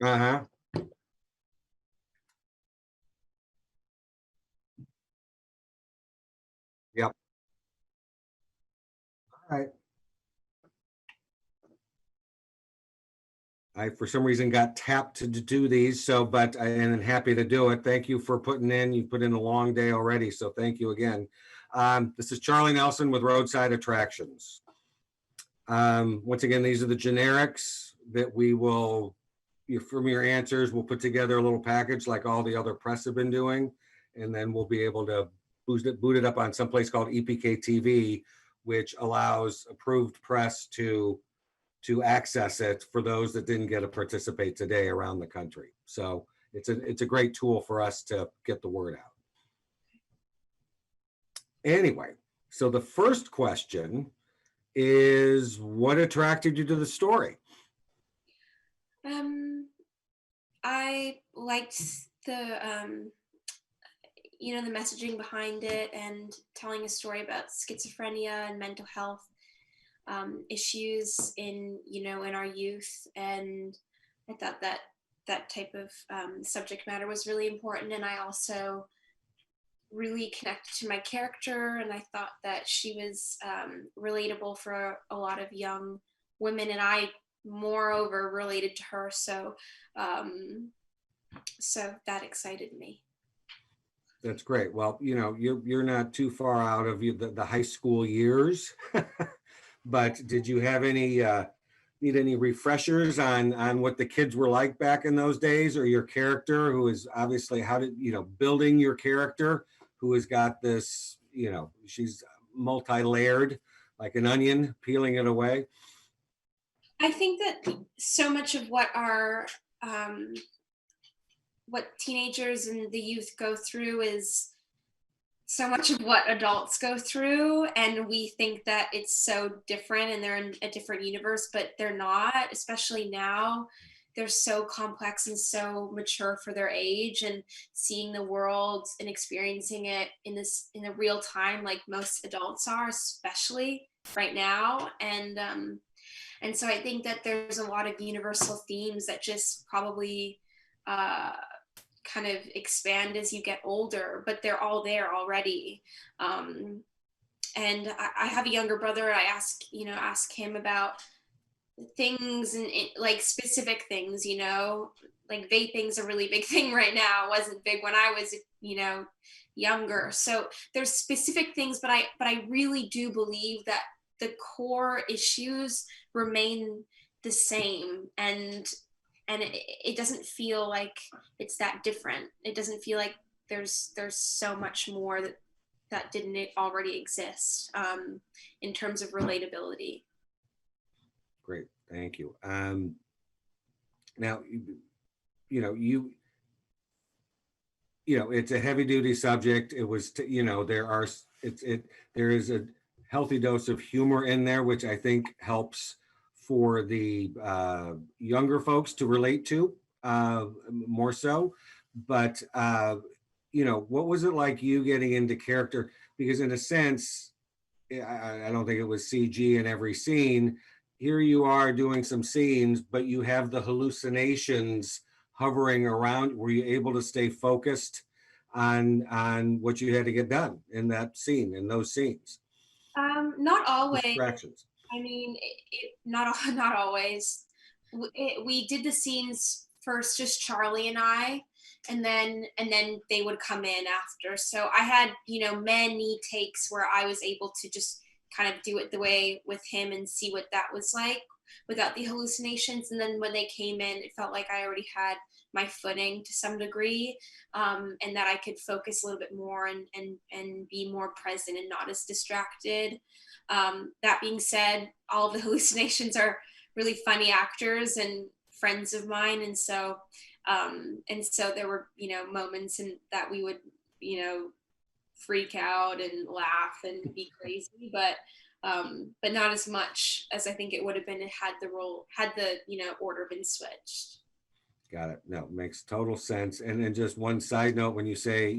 Uh-huh. Yep. All right. I, for some reason, got tapped to do these, so, but I am happy to do it. Thank you for putting in, you put in a long day already, so thank you again. This is Charlie Nelson with Roadside Attractions. Once again, these are the generics that we will, from your answers, we'll put together a little package like all the other press have been doing, and then we'll be able to boot it up on some place called EPK TV, which allows approved press to access it for those that didn't get to participate today around the country. So it's a great tool for us to get the word out. Anyway, so the first question is, what attracted you to the story? Um, I liked the messaging behind it and telling a story about schizophrenia and mental health issues in our youth, and I thought that that type of subject matter was really important, and I also really connected to my character, and I thought that she was relatable for a lot of young women, and I moreover related to her, um, so that excited me. That's great. Well, you're not too far out of the high school years, but did you have any need any refreshers on what the kids were like back in those days, or your character, who is obviously, how did building your character, who has got this, she's multi-layered like an onion, peeling it away. I think that so much of um, what teenagers and the youth go through is so much of what adults go through, and we think that it's so different and they're in a different universe, but they're not, especially now. They're so complex and so mature for their age, and seeing the world and experiencing it in a real time like most adults are, especially right now. And so I think that there's a lot of universal themes that just probably uh, kind of expand as you get older, but they're all there already. Um, and I have a younger brother. I ask him about things and like specific things, like vaping's a really big thing right now. It wasn't big when I was, younger. So there's specific things, but I really do believe that the core issues remain the same, and it doesn't feel like it's that different. It doesn't feel like there's so much more that didn't already exist, in terms of relatability. Great, thank you. Now, you know you it's a heavy duty subject. It was, there is a healthy dose of humor in there, which I think helps for the younger folks to relate to more so. But what was it like you getting into character? Because in a sense, I don't think it was CG in every scene. Here you are doing some scenes, but you have the hallucinations hovering around. Were you able to stay focused on what you had to get done in that scene, in those scenes? Not always. Distractions. I mean, not not always. We did the scenes first, just Charlie and I, and then they would come in after. So I had many takes where I was able to just kind of do it the way with him and see what that was like without the hallucinations. And then when they came in, it felt like I already had my footing to some degree, and that I could focus a little bit more and be more present and not as distracted. That being said, all of the hallucinations are really funny actors and friends of mine, and so there were moments in that we would freak out and laugh and be crazy, but not as much as I think it would have been had the order been switched. Got it. No, makes total sense. And then just one side note, when you say,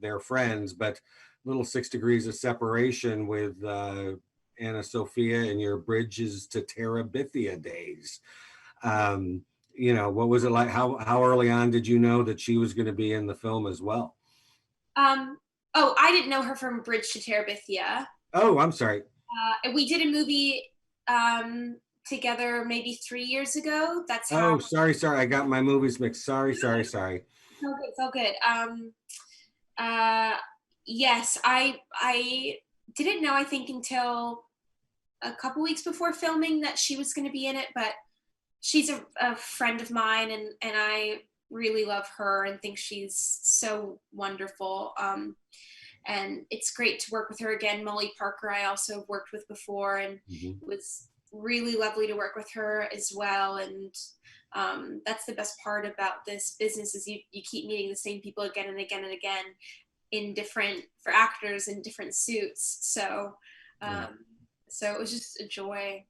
they're friends, but little 6 degrees of separation with Anna Sophia and your Bridges to Terabithia days. Um, you know, what was it like? How early on did you know that she was going to be in the film as well? Oh, I didn't know her from Bridge to Terabithia. Oh, I'm sorry. And we did a movie together maybe 3 years ago. That's how. Oh, sorry. I got my movies mixed. Sorry. It's all good. It's all good. Uh, yes, I didn't know, I think, until a couple weeks before filming that she was going to be in it, but she's a friend of mine, and I really love her and think she's so wonderful. And it's great to work with her again. Molly Parker, I also have worked with before, and Mhm. it was really lovely to work with her as well. And that's the best part about this business is you keep meeting the same people again and again and again in different, for actors in different suits. So Yeah. so it was just a joy.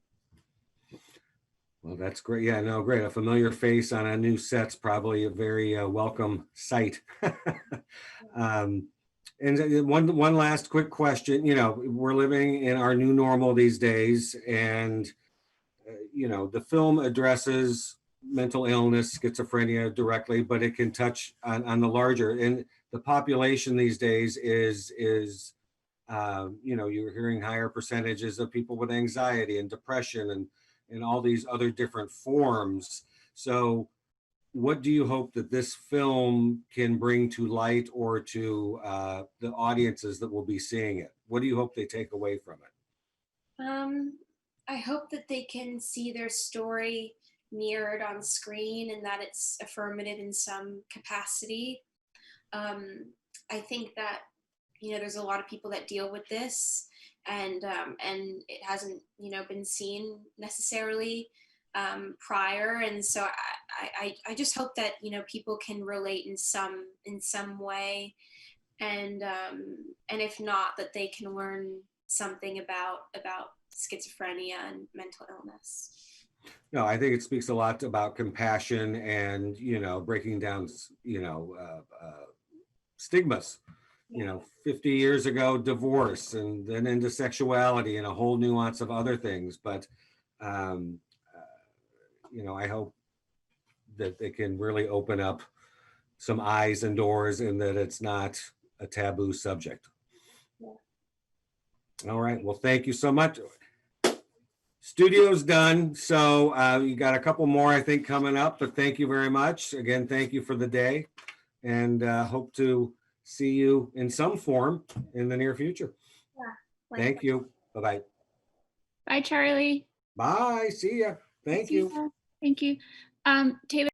Well, that's great. Yeah, no, great. A familiar face on a new set's probably a very welcome sight. um, and one last quick question. You know, we're living in our new normal these days, and you know, the film addresses mental illness, schizophrenia directly, but it can touch on the larger. And the population these days is you know, you're hearing higher percentages of people with anxiety and depression and all these other different forms. So what do you hope that this film can bring to light or to the audiences that will be seeing it? What do you hope they take away from it? I hope that they can see their story mirrored on screen and that it's affirmative in some capacity. Um, I think that, you know, there's a lot of people that deal with this, and it hasn't, you know, been seen necessarily prior, and so I just hope that, you know, people can relate in some way, and if not, that they can learn something about schizophrenia and mental illness. No, I think it speaks a lot about compassion and, you know, breaking down, you know, stigmas. You Yeah. know, 50 years ago, divorce, and then into sexuality and a whole nuance of other things. But, um, you know, I hope that they can really open up some eyes and doors and that it's not a taboo subject. Yeah. All right. Well, thank you so much. Studio's done. So you got a couple more, I think, coming up, but thank you very much. Again, thank you for the day, and hope to see you in some form in the near future. Yeah. Thank you. Bye-bye. Bye, Charlie. Bye. See ya. Thank See you. ya. Thank you. Taylor.